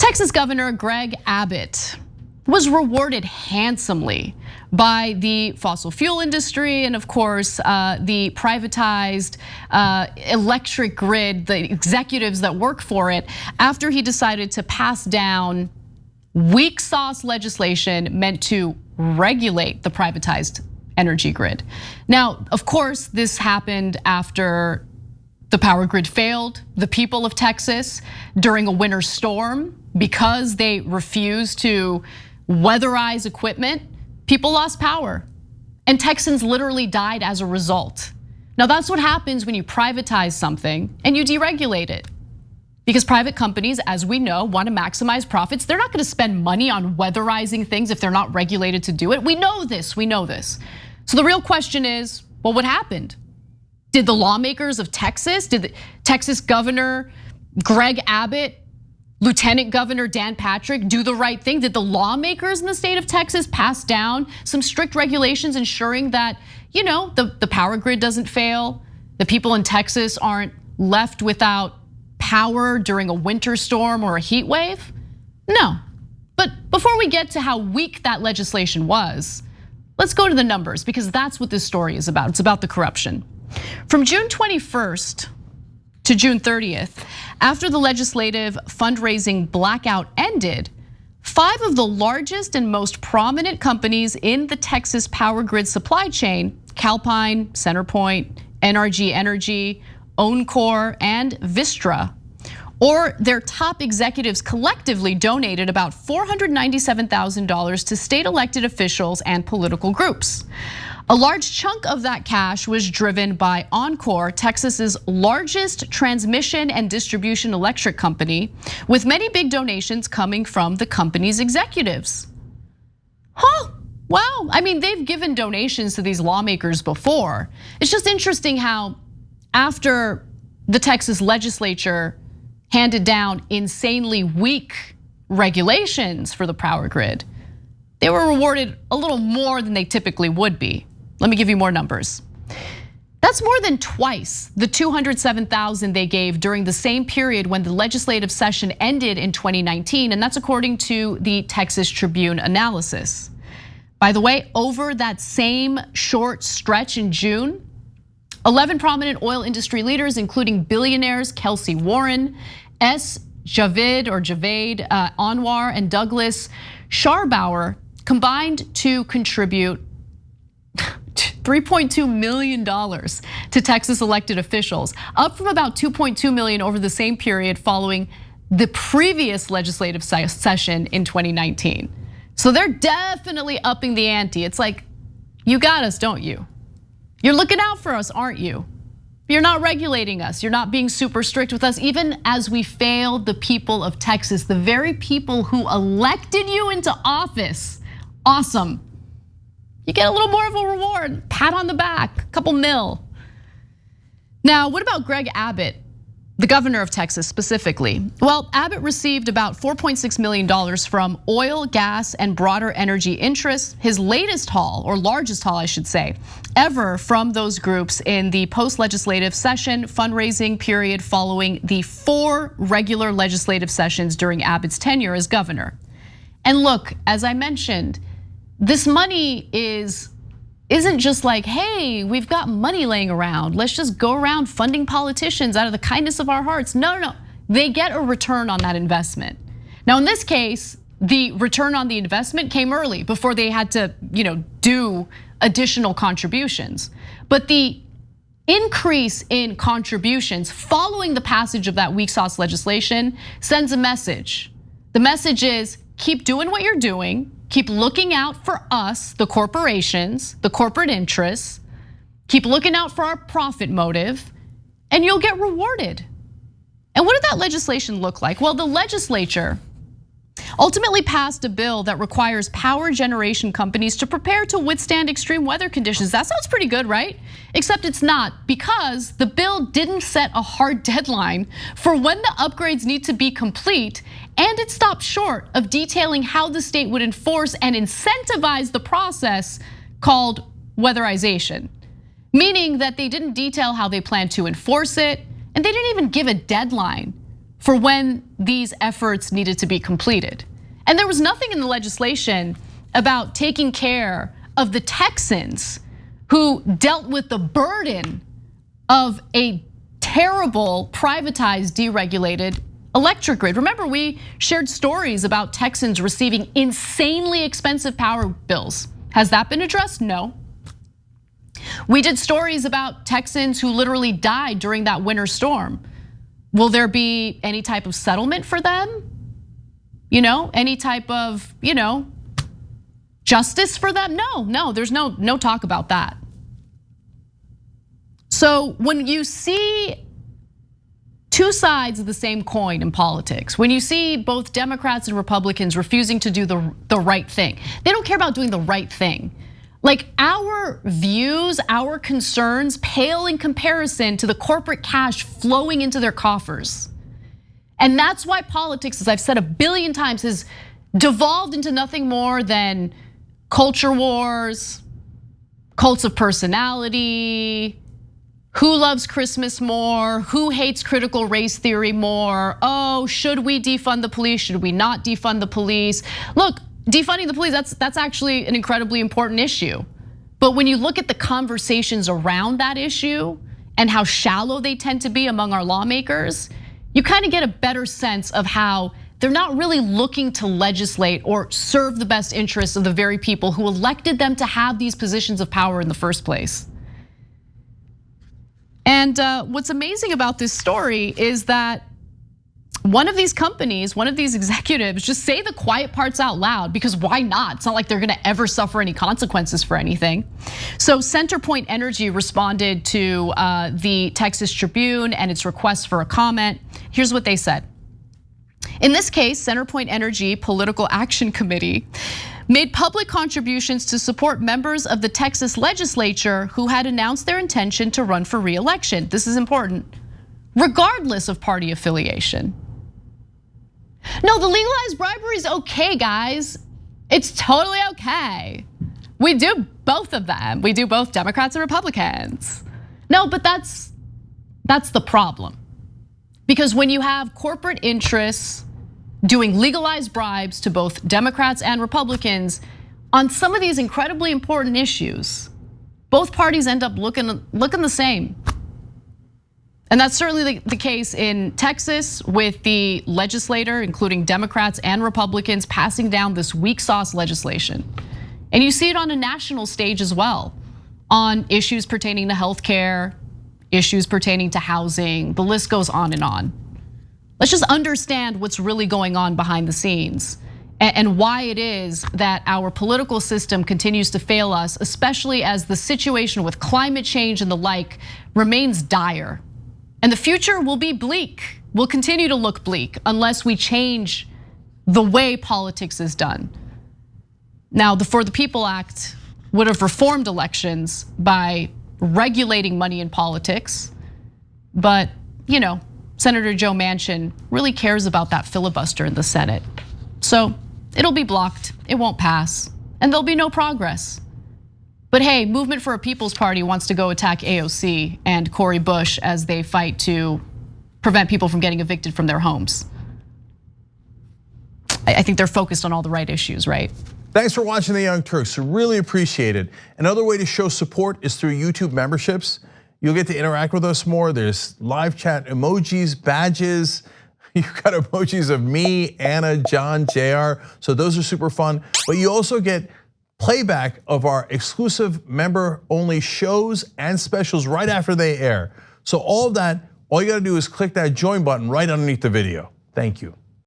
Texas Governor Greg Abbott was rewarded handsomely by the fossil fuel industry and of course the privatized electric grid, the executives that work for it, after he decided to pass down weak sauce legislation meant to regulate the privatized energy grid. Now, of course, this happened after the power grid failed the people of Texas during a winter storm because they refused to weatherize equipment. People lost power and Texans literally died as a result. Now that's what happens when you privatize something and you deregulate it. Because private companies, as we know, want to maximize profits. They're not going to spend money on weatherizing things if they're not regulated to do it. We know this, we know this. So the real question is, well, what happened? Did the lawmakers of Texas, did the Texas Governor Greg Abbott, Lieutenant Governor Dan Patrick do the right thing? Did the lawmakers in the state of Texas pass down some strict regulations ensuring that, the power grid doesn't fail, the people in Texas aren't left without power during a winter storm or a heat wave? No. But before we get to how weak that legislation was, let's go to the numbers because that's what this story is about. It's about the corruption. From June 21st to June 30th, after the legislative fundraising blackout ended, 5 of the largest and most prominent companies in the Texas power grid supply chain, Calpine, Centerpoint, NRG Energy, Oncor, and Vistra, or their top executives collectively donated about $497,000 to state elected officials and political groups. A large chunk of that cash was driven by Oncor, Texas's largest transmission and distribution electric company, with many big donations coming from the company's executives. Huh, wow, I mean, they've given donations to these lawmakers before. It's just interesting how after the Texas legislature handed down insanely weak regulations for the power grid, they were rewarded a little more than they typically would be. Let me give you more numbers. That's more than twice the $207,000 they gave during the same period when the legislative session ended in 2019, and that's according to the Texas Tribune analysis. By the way, over that same short stretch in June, 11 prominent oil industry leaders, including billionaires Kelsey Warren, Javed Anwar, and Douglas Scharbauer, combined to contribute $3.2 million to Texas elected officials, up from about $2.2 million over the same period following the previous legislative session in 2019. So they're definitely upping the ante. It's like, you got us, don't you? You're looking out for us, aren't you? You're not regulating us. You're not being super strict with us, even as we failed the people of Texas, the very people who elected you into office. Awesome. You get a little more of a reward, pat on the back, a couple mil. Now, what about Greg Abbott, the governor of Texas specifically? Well, Abbott received about $4.6 million from oil, gas, and broader energy interests, his latest haul, or largest haul, I should say, ever from those groups in the post-legislative session fundraising period following the 4 regular legislative sessions during Abbott's tenure as governor. And look, as I mentioned, this money isn't just like, hey, we've got money laying around. Let's just go around funding politicians out of the kindness of our hearts. No. They get a return on that investment. Now, in this case, the return on the investment came early before they had to, do additional contributions. But the increase in contributions following the passage of that weak sauce legislation sends a message. The message is, keep doing what you're doing. Keep looking out for us, the corporations, the corporate interests. Keep looking out for our profit motive, and you'll get rewarded. And what did that legislation look like? Well, the legislature ultimately passed a bill that requires power generation companies to prepare to withstand extreme weather conditions. That sounds pretty good, right? Except it's not, because the bill didn't set a hard deadline for when the upgrades need to be complete, and it stopped short of detailing how the state would enforce and incentivize the process called weatherization. Meaning that they didn't detail how they plan to enforce it, and they didn't even give a deadline for when these efforts needed to be completed. And there was nothing in the legislation about taking care of the Texans who dealt with the burden of a terrible, privatized, deregulated electric grid. Remember, we shared stories about Texans receiving insanely expensive power bills. Has that been addressed? No. We did stories about Texans who literally died during that winter storm. Will there be any type of settlement for them? Any type of, justice for them? No, there's no talk about that. So when you see two sides of the same coin in politics, when you see both Democrats and Republicans refusing to do the right thing, they don't care about doing the right thing. Like our views, our concerns pale in comparison to the corporate cash flowing into their coffers. And that's why politics, as I've said a billion times, has devolved into nothing more than culture wars, cults of personality, who loves Christmas more, who hates critical race theory more. Oh, should we defund the police? Should we not defund the police? Look, defunding the police, that's actually an incredibly important issue. But when you look at the conversations around that issue and how shallow they tend to be among our lawmakers, you kind of get a better sense of how they're not really looking to legislate or serve the best interests of the very people who elected them to have these positions of power in the first place. And what's amazing about this story is that one of these companies, one of these executives just say the quiet parts out loud, because why not? It's not like they're gonna ever suffer any consequences for anything. So Centerpoint Energy responded to the Texas Tribune and its request for a comment. Here's what they said. In this case, Centerpoint Energy Political Action Committee made public contributions to support members of the Texas legislature who had announced their intention to run for re-election. This is important, regardless of party affiliation. No, the legalized bribery is okay, guys. It's totally okay. We do both of them. We do both Democrats and Republicans. No, but that's the problem. Because when you have corporate interests doing legalized bribes to both Democrats and Republicans on some of these incredibly important issues, both parties end up looking the same. And that's certainly the case in Texas with the legislator, including Democrats and Republicans, passing down this weak sauce legislation. And you see it on a national stage as well, on issues pertaining to healthcare, issues pertaining to housing, the list goes on and on. Let's just understand what's really going on behind the scenes and why it is that our political system continues to fail us, especially as the situation with climate change and the like remains dire. And the future will be bleak, will continue to look bleak unless we change the way politics is done. Now, the For the People Act would have reformed elections by regulating money in politics, but Senator Joe Manchin really cares about that filibuster in the Senate. So it'll be blocked, it won't pass, and there'll be no progress. But hey, Movement for a People's Party wants to go attack AOC and Cori Bush as they fight to prevent people from getting evicted from their homes. I think they're focused on all the right issues, right? Thanks for watching The Young Turks, really appreciate it. Another way to show support is through YouTube memberships. You'll get to interact with us more. There's live chat emojis, badges. You've got emojis of me, Anna, John, JR. So those are super fun. But you also get playback of our exclusive member-only shows and specials right after they air. So all of that, all you gotta do is click that join button right underneath the video. Thank you.